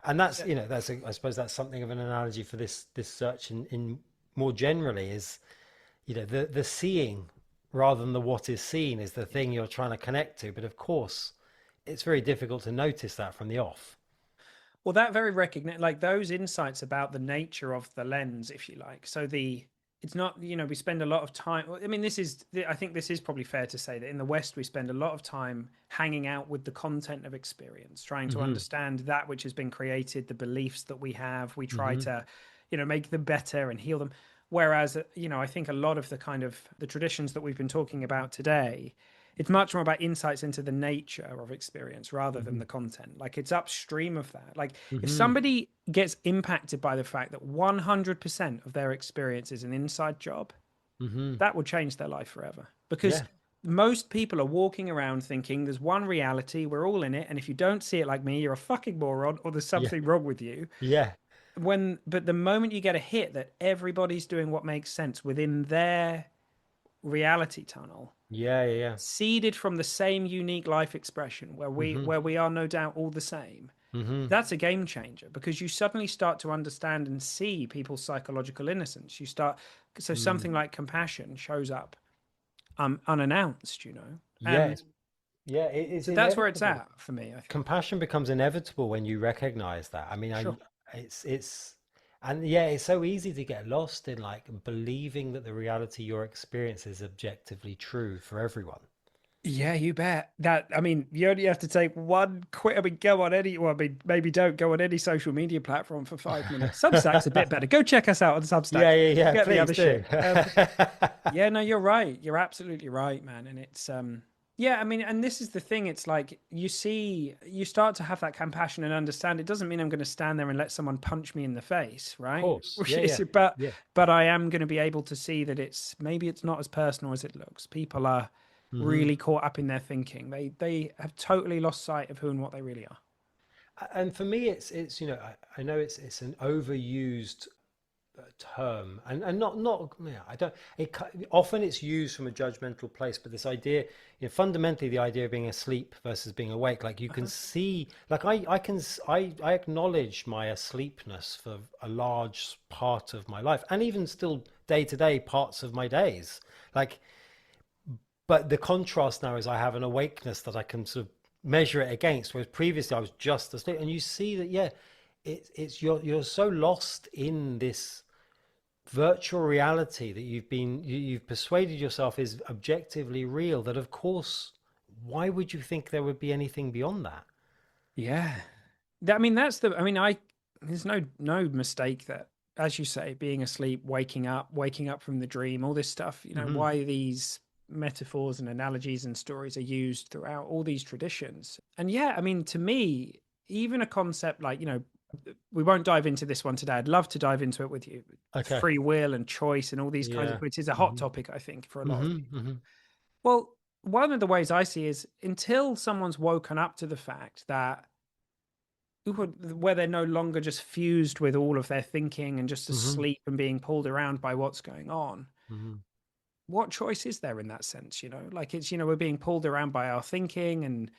S2: And that's,
S1: Yeah.
S2: I suppose that's something of an analogy for this search in more generally is, the seeing rather than the what is seen is the thing you're trying to connect to. But of course, it's very difficult to notice that from the off.
S1: Well, that very recognize like those insights about the nature of the lens, if you like. So it's not, we spend a lot of time. I mean, I think this is probably fair to say that in the West, we spend a lot of time hanging out with the content of experience, trying to
S2: Hmm.
S1: understand that which has been created, the beliefs that we have. We try
S2: Hmm.
S1: to, make them better and heal them. Whereas, I think a lot of the traditions that we've been talking about today, it's much more about insights into the nature of experience rather than
S2: Hmm.
S1: the content. Like it's upstream of that. Like if
S2: Hmm.
S1: somebody gets impacted by the fact that 100% of their experience is an inside job,
S2: Hmm.
S1: that will change their life forever. Because
S2: Yeah.
S1: most people are walking around thinking there's one reality, we're all in it, and if you don't see it like me, you're a fucking moron or there's
S2: Yeah.
S1: something wrong with you.
S2: Yeah.
S1: But the moment you get a hit that everybody's doing what makes sense within their reality tunnel,
S2: Yeah. Yeah.
S1: seeded from the same unique life expression where
S2: Yeah.
S1: we are no doubt all the same,
S2: Hmm.
S1: that's a game changer because you suddenly start to understand and see people's psychological innocence. So
S2: Hmm.
S1: something like compassion shows up unannounced,
S2: Yeah.
S1: and
S2: Yeah. It's
S1: so that's where it's
S2: inevitable.
S1: at for me, I think.
S2: Compassion becomes inevitable when you recognize that. I mean,
S1: Sure.
S2: it's, and yeah, it's so easy to get lost in like believing that the reality you're experiencing is objectively true for everyone.
S1: Yeah, you bet. That I mean, you only have to take one quick. I mean, go on any. Well, I mean, maybe don't go on any social media platform for 5 minutes. Substack's a bit better. Go check us out on Substack.
S2: Yeah, yeah, yeah.
S1: Forget the
S2: Please
S1: other
S2: do.
S1: shit. Yeah, no, you're right. You're absolutely right, man. And it's yeah, I mean, and this is the thing. It's like you start to have that compassion and understand. It doesn't mean I'm going to stand there and let someone punch me in the face,
S2: Of
S1: right?
S2: course. Yeah, yeah,
S1: But
S2: yeah.
S1: I am going to be able to see that it's not as personal as it looks. People are
S2: Hmm.
S1: really caught up in their thinking. They have totally lost sight of who and what they really are.
S2: And for me, it's I know it's an overused term, and not yeah, I don't often it's used from a judgmental place, but this idea, fundamentally the idea of being asleep versus being awake, like you can
S1: Uh-huh.
S2: see, like I acknowledge my asleepness for a large part of my life, and even still day to day parts of my days, like, but the contrast now is I have an awakeness that I can sort of measure it against, whereas previously I was just asleep. And you see that, yeah, it's you're so lost in this virtual reality that you've persuaded yourself is objectively real, that of course, why would you think there would be anything beyond that?
S1: Yeah. I mean, I mean, there's no mistake that, as you say, being asleep, waking up from the dream, all this stuff,
S2: Hmm.
S1: why these metaphors and analogies and stories are used throughout all these traditions. And yeah, I mean, to me, even a concept like, we won't dive into this one today. I'd love to dive into it with you.
S2: Okay.
S1: Free will and choice and all these kinds of,
S2: Yeah.
S1: which is a hot
S2: Hmm.
S1: topic, I think, for a lot of
S2: Hmm.
S1: people.
S2: Hmm.
S1: Well, one of the ways I see is until someone's woken up to the fact that where they're no longer just fused with all of their thinking and just
S2: Hmm.
S1: asleep and being pulled around by what's going on,
S2: Hmm.
S1: what choice is there in that sense? Like it's, we're being pulled around by our thinking and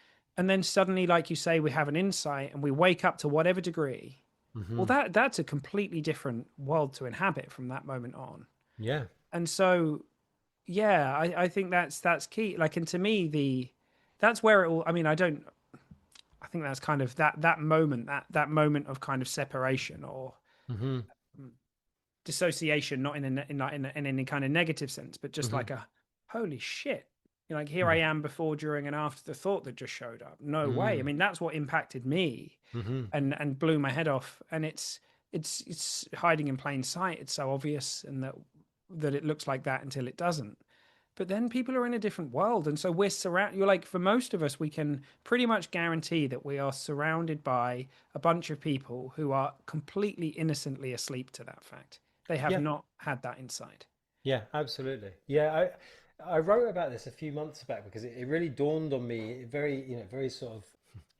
S1: then suddenly, like you say, we have an insight and we wake up to whatever degree. Well,
S2: Hmm.
S1: that's a completely different world to inhabit from that moment on.
S2: Yeah.
S1: And so yeah, I think that's key. Like, and to me, that's where it all. I mean, think that's kind of that moment, that moment of kind of separation or
S2: Hmm.
S1: dissociation, not in any kind of negative sense, but just
S2: Hmm.
S1: like a holy shit. Like here I
S2: Hmm.
S1: am before, during, and after the thought that just showed up. No way. I
S2: Hmm.
S1: mean, that's what impacted me
S2: Hmm.
S1: and blew my head off. And it's hiding in plain sight. It's so obvious, and that it looks like that until it doesn't. But then people are in a different world, and so we're surrounded. You're like, for most of us, we can pretty much guarantee that we are surrounded by a bunch of people who are completely innocently asleep to that fact. They have
S2: Yeah.
S1: not had that insight.
S2: Yeah, absolutely. Yeah, I wrote about this a few months back because it really dawned on me very, very sort of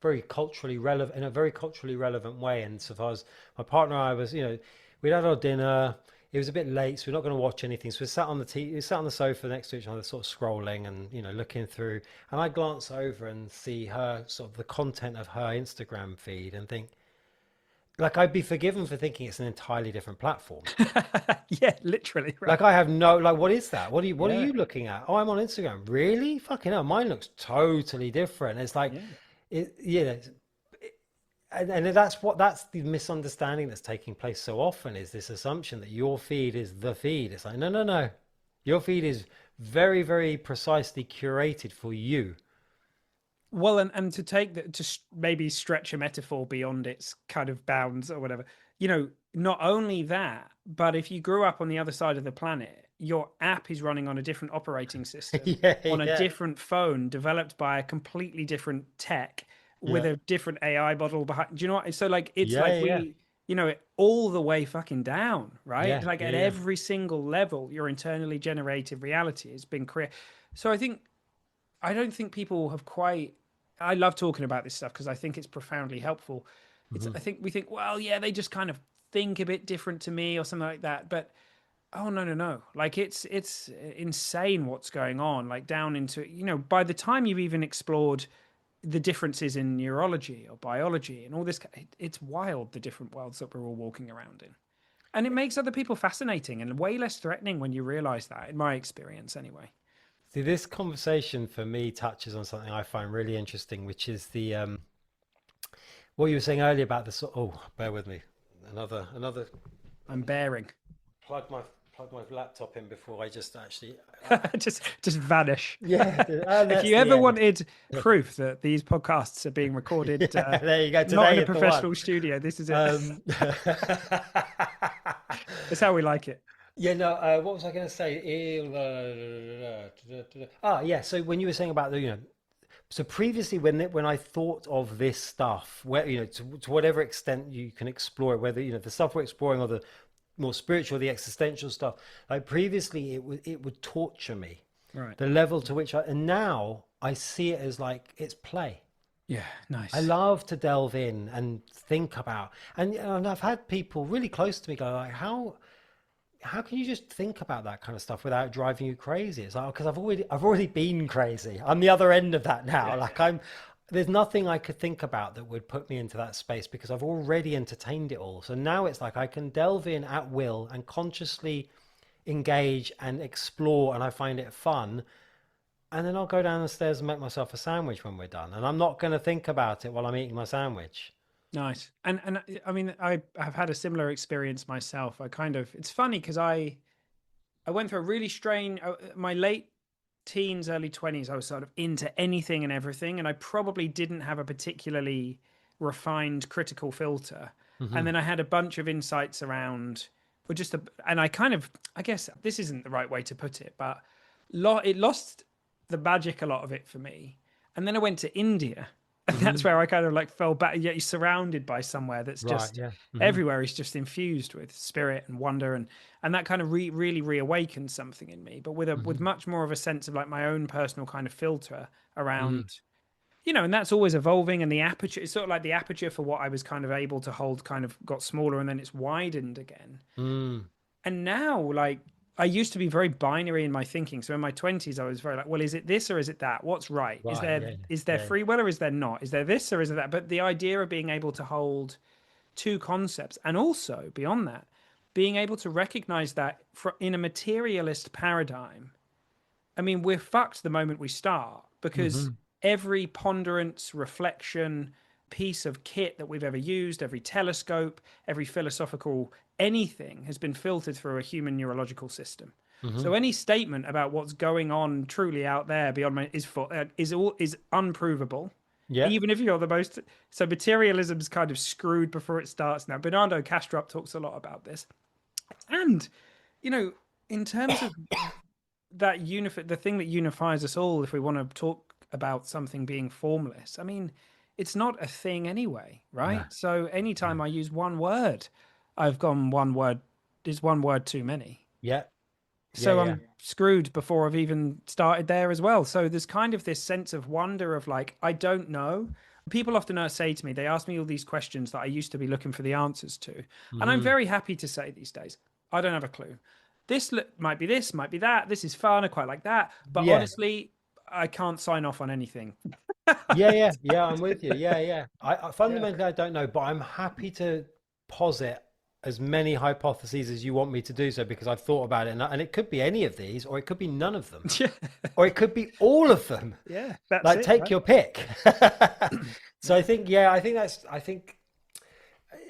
S2: very culturally relevant in a very culturally relevant way. And so far as my partner and I was, we'd had our dinner. It was a bit late, so we're not going to watch anything. So we sat on the sofa next to each other, sort of scrolling and looking through. And I glance over and see her sort of the content of her Instagram feed and think, like, I'd be forgiven for thinking it's an entirely different platform.
S1: Yeah, literally, right?
S2: Like I have no like what is that? What are
S1: Yeah,
S2: you looking at? Oh, I'm on Instagram. Really? Fucking hell, mine looks totally different. It's like
S1: yeah.
S2: and that's the misunderstanding that's taking place so often is this assumption that your feed is the feed. It's like no, no, no. Your feed is very, very precisely curated for you.
S1: Well, and to take that, maybe stretch a metaphor beyond its kind of bounds or whatever, not only that, but if you grew up on the other side of the planet, your app is running on a different operating system,
S2: Yeah,
S1: on a
S2: yeah,
S1: different phone developed by a completely different tech with
S2: yeah,
S1: a different AI model behind. Do you know what? So, like, it's
S2: yeah,
S1: like
S2: yeah,
S1: it all the way fucking down, right?
S2: yeah,
S1: Like,
S2: yeah,
S1: at
S2: yeah.
S1: every single level, your internally generated reality has been created. So, I don't think people have quite. I love talking about this stuff because I think it's profoundly helpful.
S2: Hmm.
S1: I think we think, well, yeah, they just kind of think a bit different to me or something like that. But oh no, no, no! Like it's insane what's going on. Like down into by the time you've even explored the differences in neurology or biology and all this, it's wild the different worlds that we're all walking around in, and it makes other people fascinating and way less threatening when you realize that. In my experience, anyway.
S2: See, this conversation for me touches on something I find really interesting, which is the what you were saying earlier about the sort. Oh, bear with me. Another. Let
S1: I'm
S2: me
S1: bearing.
S2: plug my plug my laptop in before I just actually.
S1: just vanish.
S2: Yeah, and
S1: If
S2: that's
S1: you
S2: the
S1: ever
S2: end.
S1: wanted proof that these podcasts are being recorded,
S2: Yeah, there you go.
S1: not in
S2: Today
S1: a
S2: is the one.
S1: professional studio, this is it.
S2: Um,
S1: It's how we like it.
S2: yeah, no. What was I going to say? Yeah. So when you were saying about the, so previously when I thought of this stuff, where to whatever extent you can explore it, whether the stuff we're exploring or the more spiritual, the existential stuff, like previously it would torture me,
S1: Right.
S2: the level to which and now I see it as like it's play.
S1: Yeah,
S2: I
S1: nice.
S2: love to delve in and think about, and I've had people really close to me go like, how can you just think about that kind of stuff without driving you crazy? It's like, because I've already been crazy. I'm the other end of that now.
S1: Yeah,
S2: Like there's nothing I could think about that would put me into that space because I've already entertained it all. So now it's like I can delve in at will and consciously engage and explore, and I find it fun. And then I'll go down the stairs and make myself a sandwich when we're done. And I'm not going to think about it while I'm eating my sandwich.
S1: nice. And I mean, I have had a similar experience myself. It's funny because I went through a really strange my late teens, early 20s. I was sort of into anything and everything, and I probably didn't have a particularly refined critical filter.
S2: Hmm.
S1: And then I had a bunch of insights around, or just and I guess this isn't the right way to put it, but it lost the magic, a lot of it for me. And then I went to India, and that's
S2: Hmm.
S1: where I kind of like fell back. Yet you're surrounded by somewhere that's
S2: Right.
S1: just
S2: Yeah. Hmm.
S1: everywhere is just infused with spirit and wonder, and that kind of really reawakened something in me, but with
S2: Hmm.
S1: much more of a sense of like my own personal kind of filter around,
S2: Hmm.
S1: and that's always evolving. And the aperture, it's sort of like the aperture for what I was kind of able to hold kind of got smaller, and then it's widened again.
S2: Mm.
S1: And now, like, I used to be very binary in my thinking. So in my 20s, I was very like, well, is it this or is it that? What's right? Is
S2: Right.
S1: there
S2: Yeah.
S1: is there
S2: Yeah.
S1: free will or is there not? Is there this or is there that? But the idea of being able to hold two concepts, and also beyond that, being able to recognize that in a materialist paradigm, I mean, we're fucked the moment we start, because
S2: Hmm.
S1: every ponderance, reflection, piece of kit that we've ever used, every telescope, every philosophical anything has been filtered through a human neurological system.
S2: Hmm.
S1: So any statement about what's going on truly out there beyond is unprovable,
S2: Yeah.
S1: even if you're the most. So materialism's kind of screwed before it starts. Now Bernardo Kastrup talks a lot about this, and you know, in terms of that the thing that unifies us all, if we want to talk about something being formless, I mean, it's not a thing anyway,
S2: No.
S1: right? So
S2: No.
S1: anytime I use one word, I've gone one word is one word too many.
S2: Yeah. Yeah.
S1: So
S2: Yeah.
S1: I'm screwed before I've even started there as well. So there's kind of this sense of wonder of like, I don't know. People often say to me, they ask me all these questions that I used to be looking for the answers to. And I'm
S2: Hmm.
S1: very happy to say these days, I don't have a clue. Might be this, might be that. This is fun. I quite like that. But
S2: Yeah.
S1: honestly, I can't sign off on anything.
S2: Yeah. Yeah. Yeah. I'm with you. Yeah. Yeah. I
S1: Yeah.
S2: fundamentally I don't know, but I'm happy to posit as many hypotheses as you want me to do so because I've thought about it, and it could be any of these, or it could be none of them,
S1: Yeah.
S2: or it could be all of them.
S1: Yeah. That's
S2: Like
S1: it,
S2: take
S1: right?
S2: your pick. So I
S1: Yeah.
S2: think, yeah, I think,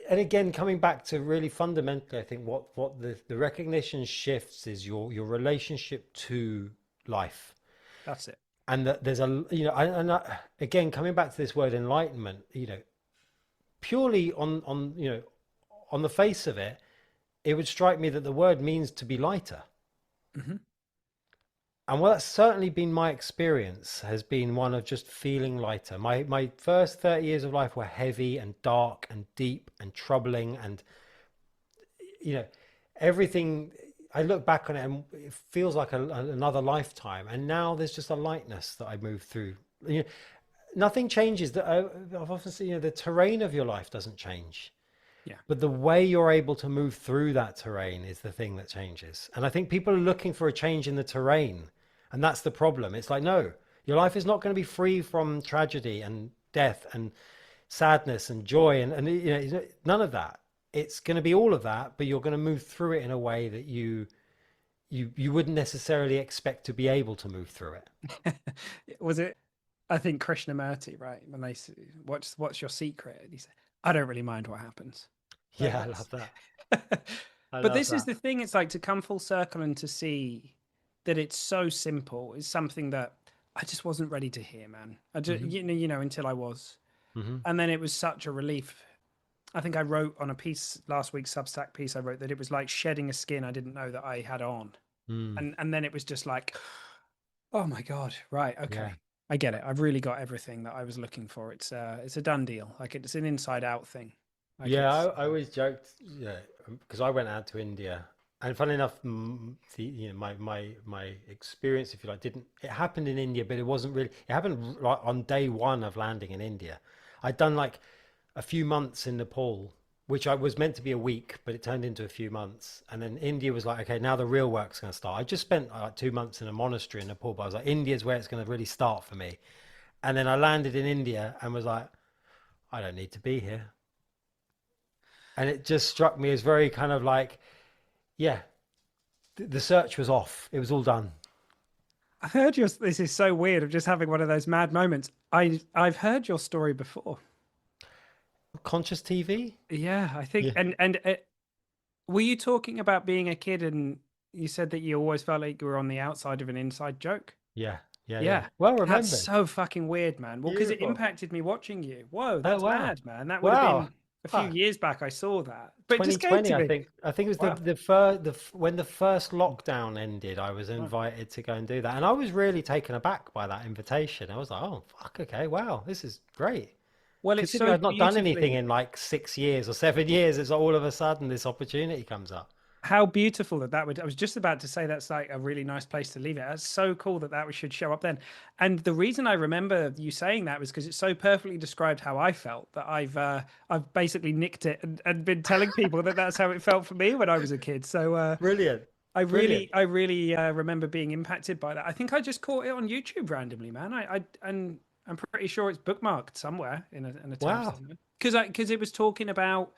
S2: and again, coming back to really fundamentally, I think what the recognition shifts is your relationship to life,
S1: That's it.
S2: and that there's a again coming back to this word enlightenment, purely on on the face of it, it would strike me that the word means to be lighter.
S1: Hmm.
S2: And well, that's certainly been my experience, has been one of just feeling lighter. My first 30 years of life were heavy and dark and deep and troubling, and you know everything. I look back on it and it feels like another lifetime. And now there's just a lightness that I move through. You know, nothing changes. I've often seen, the terrain of your life doesn't change,
S1: Yeah.
S2: but the way you're able to move through that terrain is the thing that changes. And I think people are looking for a change in the terrain. And that's the problem. It's like, no, your life is not going to be free from tragedy and death and sadness and joy and none of that. It's going to be all of that, but you're going to move through it in a way that you wouldn't necessarily expect to be able to move through it.
S1: Was it? I think Krishnamurti, right? When they say, what's your secret? And he said, I don't really mind what happens. Like
S2: Yeah, I
S1: that's.
S2: love that. I
S1: But
S2: love
S1: this is
S2: that.
S1: the thing. It's like to come full circle and to see that it's so simple is something that I just wasn't ready to hear, man. I just,
S2: Hmm.
S1: until I was,
S2: Hmm.
S1: and then it was such a relief. I think I wrote on a piece last week's Substack piece. I wrote that it was like shedding a skin I didn't know that I had on,
S2: Mm.
S1: and then it was just like, oh my God, right,
S2: Yeah.
S1: okay. I get it. I've really got everything that I was looking for. It's a done deal. Like it's an inside out thing. Like
S2: Yeah,
S1: it's
S2: I always joked, yeah, because I went out to India, and funny enough, my experience, if you like, didn't it happened in India, but it wasn't really. It happened like on day one of landing in India. I'd done like a few months in Nepal, which I was meant to be a week, but it turned into a few months, and then India was like, okay, now the real work's going to start. I just spent like 2 months in a monastery in Nepal, but I was like, India's where it's going to really start for me. And then I landed in India and was like, I don't need to be here. And it just struck me as very kind of like, yeah, the search was off. It was all done.
S1: I've heard your. This is so weird. I'm just having one of those mad moments. I've heard your story before.
S2: Conscious TV?
S1: Yeah, I think.
S2: Yeah.
S1: And were you talking about being a kid and you said that you always felt like you were on the outside of an inside joke?
S2: Yeah. Yeah. Yeah.
S1: Yeah,
S2: Well
S1: that's
S2: remembered.
S1: so fucking weird, man. Well, because it
S2: Beautiful.
S1: impacted me watching you. Whoa,
S2: Oh,
S1: that's
S2: wow.
S1: mad, man. That would have
S2: Wow.
S1: been a few
S2: Ah,
S1: years back. I saw that, but it just came
S2: 2020,
S1: to
S2: I
S1: me.
S2: think. I think it was
S1: Wow,
S2: when the first lockdown ended, I was
S1: wow.
S2: invited to go and do that. And I was really taken aback by that invitation. I was like, oh, fuck, okay, wow, this is great.
S1: Well, it's
S2: Considering
S1: so
S2: I'd not done anything
S1: beautifully.
S2: in like 6 years or 7 years, it's all of a sudden this opportunity comes up.
S1: How beautiful that would. I was just about to say that's like a really nice place to leave it. That's so cool that should show up then. And the reason I remember you saying that was because it so perfectly described how I felt that I've basically nicked it and been telling people that that's how it felt for me when I was a kid. So
S2: Brilliant.
S1: I
S2: Brilliant.
S1: really, I really remember being impacted by that. I think I just caught it on YouTube randomly, man. And I'm pretty sure it's bookmarked somewhere in a tab
S2: Wow.
S1: somewhere. Because it was talking about,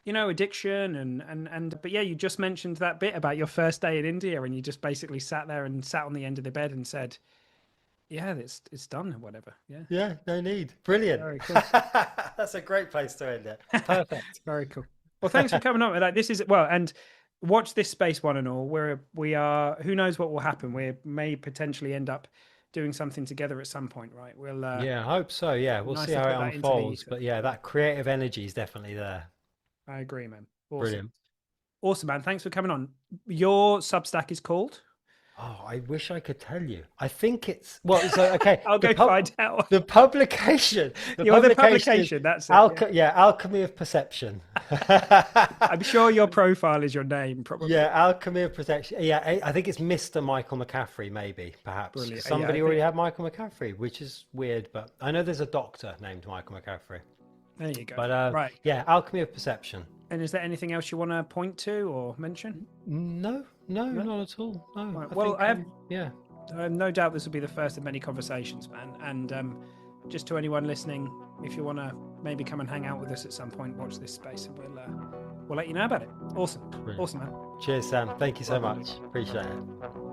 S1: addiction and but yeah, you just mentioned that bit about your first day in India, and you just basically sat there and sat on the end of the bed and said, yeah, it's done or whatever. Yeah.
S2: Yeah, no need. Brilliant.
S1: Very cool.
S2: That's a great place to end it. Perfect.
S1: Very cool. Well, thanks for coming on. Like, this is well, and watch this space, one and all. We are. Who knows what will happen? We may potentially end up doing something together at some point, right? We'll.
S2: Yeah, I hope so. Yeah, we'll
S1: Nice
S2: see
S1: to
S2: how
S1: put
S2: it
S1: that into the
S2: unfolds.
S1: ether.
S2: But yeah, that creative energy is definitely there.
S1: I agree, man. Awesome.
S2: Brilliant.
S1: Awesome, man. Thanks for coming on. Your Substack is called?
S2: Oh, I wish I could tell you. I think it's well. So okay,
S1: I'll go find out.
S2: The publication.
S1: You're the
S2: is
S1: publication. That's it.
S2: Yeah, Alchemy of Perception.
S1: I'm sure your profile is your name, probably.
S2: Yeah, Alchemy of Perception. Yeah, I think it's Mr. Michael McCaffrey, maybe, perhaps.
S1: Brilliant.
S2: Somebody
S1: Yeah,
S2: already had Michael McCaffrey, which is weird, but I know there's a doctor named Michael McCaffrey.
S1: There you go.
S2: But
S1: right.
S2: yeah, Alchemy of Perception.
S1: And is there anything else you want to point to or mention?
S2: No, not at all. No.
S1: Right. Well, I have.
S2: Yeah.
S1: I have no doubt this will be the first of many conversations, man. And just to anyone listening, if you want to maybe come and hang out with us at some point, watch this space, and we'll let you know about it. Awesome.
S2: Brilliant.
S1: Awesome, man.
S2: Cheers, Sam. Thank you so much. Appreciate it.